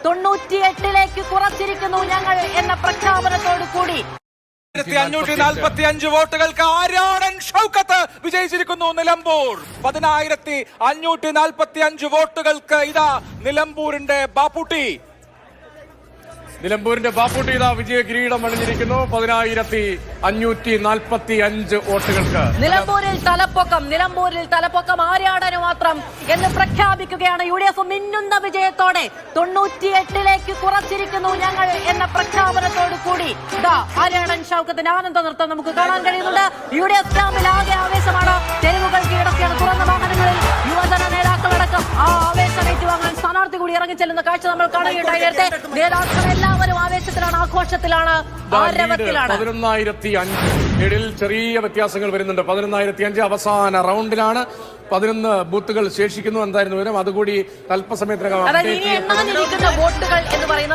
98ലേക്ക് കുറച്ചിരിക്കുന്നു ഞങ്ങൾ എന്ന പ്രഖ്യാപനത്തോടു കൂടി 1545 വോട്ടുകൾക്ക് ആര്യാടൻ ഷൗക്കത്ത് വിജയിച്ചിരിക്കുന്നു. നിലമ്പൂർ 10545 വോട്ടുകൾക്ക് ഇതാ നിലമ്പൂരിന്റെ ബാപ്പുട്ടി ഇതാ വിജയ കിരീടം അണിഞ്ഞിരിക്കുന്നു. 10545 വോട്ടുകൾക്ക് നിലമ്പൂരിൽ തലപ്പൊക്കം ആര്യാടന് മാത്രം എന്ന് പ്രഖ്യാപിക്കുകയാണ് UDF. മിന്നുന്ന വിജയത്തോടെ 98ലേക്ക് കുറച്ചിരിക്കുന്നു ഞങ്ങൾ എന്ന പ്രഖ്യാപനത്തോടു കൂടി ഇതാ ആര്യാടൻ ഷൗക്കത്തിന്റെ ആനന്ദ നൃത്തം നമുക്ക് കാണാൻ കഴിയുന്നുണ്ട്. UDF ക്യാമ്പിൽ ആകെ ആവേശമാണ്. തെരുവുകൾ കീഴടക്കിയാണ്. തുറന്ന വാഹനങ്ങളിൽ യുവജന നേതാക്കളടക്കം ആ ആവേശം ഏറ്റുവാങ്ങാൻ സ്ഥാനാർത്ഥി കൂടി ഇറങ്ങിച്ചെല്ലുന്ന കാഴ്ച നമ്മൾ കാണുകയുണ്ടായി. നേരത്തെ നേതാക്കൾ എല്ലാവരും ആവേശത്തിലാണ്, ആഘോഷത്തിലാണ്, ആരവത്തിലാണ്. 11,005 ചെറിയ വ്യത്യാസങ്ങൾ വരുന്നുണ്ട്. 11,005 അവസാന റൗണ്ടിലാണ്. 11 ബൂത്തുകൾ ശേഷിക്കുന്നു. എന്തായിരുന്നു വിവരം? അതുകൂടി അല്പസമയത്തിനകം ഇനി എണ്ണാനിരിക്കുന്ന വോട്ടുകൾ എന്ന് പറയുന്നത്